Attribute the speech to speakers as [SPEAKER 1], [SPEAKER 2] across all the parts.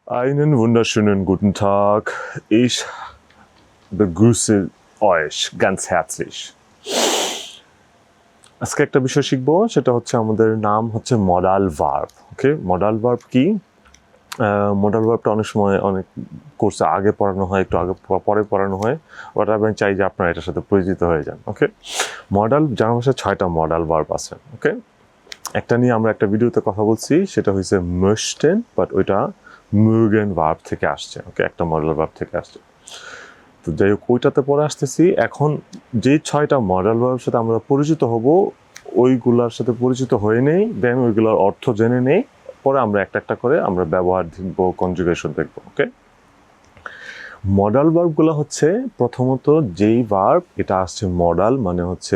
[SPEAKER 1] Einen wunderschönen guten Tag. Ich begrüße euch ganz herzlich. আজকে একটা বিষয় শিখবো, সেটা হচ্ছে আমাদের নাম হচ্ছে মডাল ভার্ব। ওকে, মডাল ভার্ব কি? মডাল ভার্বটা অনেক সময় অনেক কোর্সে আগে পড়ানো হয়, একটু আগে পরে পড়ানো হয়, বাট আমি চাই যে আপনারা এটার সাথে পরিচিত হয়ে যান। ওকে, মডাল জানা ভাষায় 6টা মডাল ভার্ব আছে। ওকে, একটা নিয়ে আমরা একটা ভিডিওতে কথা বলছি, সেটা হচ্ছে möchten, বাট ওইটা mögen ভার্ব থেকে আসছে। ওকে, একটা মডাল ভার্ব থেকে আসছে। তো যাই হোক, ওইটাতে পরে আসতেছি। এখন যে 6টা মডাল ভার্বের সাথে আমরা পরিচিত হব, ওইগুলার সাথে পরিচিত হয়ে নেই, দেন ওইগুলোর অর্থ জেনে নেই, পরে আমরা একটা একটা করে আমরা ব্যবহার দেখব, কনজুগেশন দেখব। ওকে, মডাল ভার্বগুলো হচ্ছে প্রথমত যেই ভার্ব এটা আসছে মডাল মানে হচ্ছে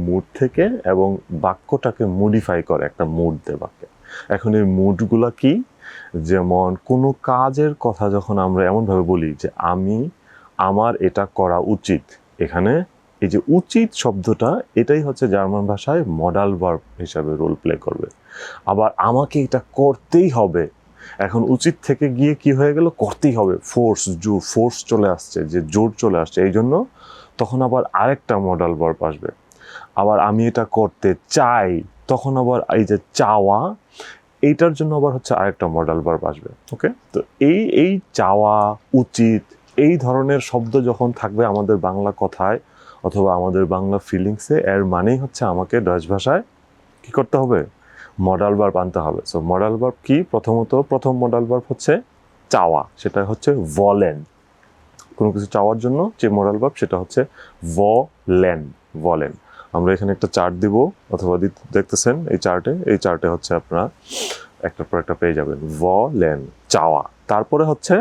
[SPEAKER 1] মুড থেকে, এবং বাক্যটাকে মডিফাই করে একটা মুড দেয় বাক্যে। এখন এই মুডগুলা কি? যেমন কোনো কাজের কথা যখন আমরা এমনভাবে বলি যে আমার এটা করা উচিত, এখানে এই যে উচিত শব্দটা, এটাই হচ্ছে জার্মান ভাষায় মডাল ভার্ব হিসাবে রোল প্লে করবে। আবার আমাকে এটা করতেই হবে, এখন উচিত থেকে গিয়ে কি হয়ে গেল, করতেই হবে, ফোর্স চলে আসছে, যে জোর চলে আসছে, এই জন্য তখন আবার আরেকটা মডাল ভার্ব আসবে। আবার আমি এটা করতে চাই, তখন আবার এই যে চাওয়া, এইটার জন্য আবার হচ্ছে আরেকটা মডাল ভার্ব আসবে। ওকে, তো এই চাওয়া, উচিত, এই ধরনের শব্দ যখন থাকবে আমাদের বাংলা কথায় অথবা আমাদের বাংলা ফিলিংসে, এর মানেই হচ্ছে আমাকে ডচ ভাষায় কি করতে হবে, মডাল ভার্ব আনতে হবে। সো মডাল ভার্ব কি? প্রথম মডাল ভার্ব হচ্ছে চাওয়া, সেটা হচ্ছে ভলেন। কোনো কিছু চাওয়ার জন্য যে মডাল ভার্ব সেটা হচ্ছে ভলেন। আমরা এখানে একটা চার্ট দিব, অথবা দেখতেছেন এই চার্টে হচ্ছে আপনারা একটার পর একটা পেয়ে যাবেন। ভলেন, চাওয়া। তারপরে হচ্ছে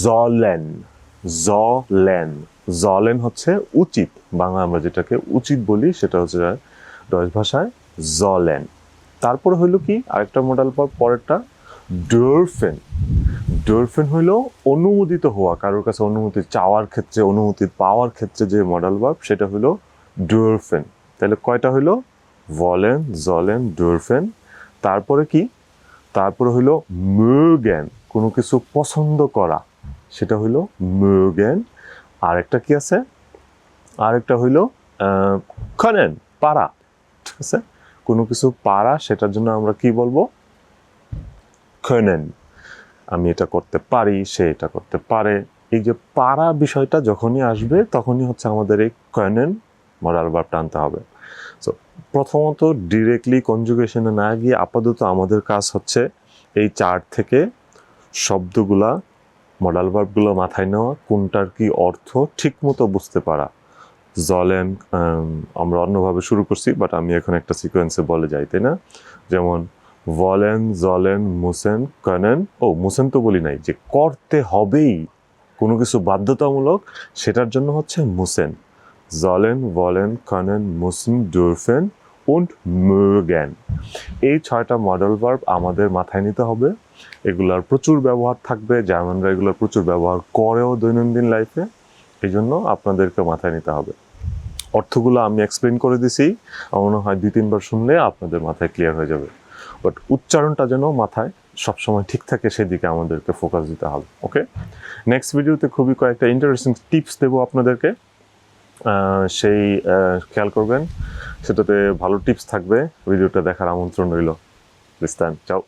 [SPEAKER 1] জলেন হচ্ছে উচিত। বাংলা আমরা যেটাকে উচিত বলি সেটা হচ্ছে ডচ ভাষায় জলেন। তারপরে হইলো কি আরেকটা মডাল ভার্ব, পরেরটা ডরফেন হইল অনুমোদিত হওয়া, কারোর কাছে অনুমতি চাওয়ার ক্ষেত্রে, অনুমতি পাওয়ার ক্ষেত্রে যে মডাল ভার্ব সেটা হইলো ডরফেন। তাহলে কয়টা হইলো? ভলেন, জলেন, ডরফেন। তারপরে কি? তারপরে হইলো mögen, কোনো কিছু পছন্দ করা, সেটা হইলো mögen। আরেকটা কি আছে? আরেকটা হইলো können, পারা। ঠিক আছে, কোনো কিছু পারা, সেটার জন্য আমরা কি বলবো? können। আমি এটা করতে পারি, সে এটা করতে পারে। এই যে পারা বিষয়টা যখনই আসবে, তখনই হচ্ছে আমাদের এই können মডাল ভার্বটা আনতে হবে। সো প্রথমত ডিরেক্টলি কনজুগেশনে না গিয়ে আপাতত আমাদের কাজ হচ্ছে এই চার্ট থেকে শব্দগুলা, মডাল ভার্বগুলো মাথায় নেওয়া, কোনটার কি অর্থ ঠিক মতো বুঝতে পারা। জলেন আমরা অন্যভাবে শুরু করছি, বাট আমি এখন একটা সিকোয়েন্সে বলে যাই, তাই না? যেমন ভলেন, জলেন, মুসেন, কনেন। মুসেন তো বলি নাই, যে করতে হবেই, কোনো কিছু বাধ্যতামূলক, সেটার জন্য হচ্ছে মুসেন। জলেন, ভলেন, কনেন, মুসেন, ডুরফেন und mögen। এই 6টা মডেল ভার্ব আমাদের মাথায় নিতে হবে। এগুলার প্রচুর ব্যবহার থাকবে, জার্মানরা এগুলোর প্রচুর ব্যবহার করেও দৈনন্দিন লাইফে, এই জন্য আপনাদেরকে মাথায় নিতে হবে। অর্থগুলো আমি এক্সপ্লেন করে দিছি, আমার মনে হয় 2-3 বার শুনলে আপনাদের মাথায় ক্লিয়ার হয়ে যাবে। বাট উচ্চারণটা যেন মাথায় সবসময় ঠিক থাকে, সেদিকে আমাদেরকে ফোকাস দিতে হবে। ওকে, নেক্সট ভিডিওতে খুবই কয়েকটা ইন্টারেস্টিং টিপস দেবো আপনাদেরকে, সেই খেয়াল করবেন, সেটাতে ভালো টিপস থাকবে। ভিডিওটা দেখার আমন্ত্রণ রইল। বিস্তান, চাও।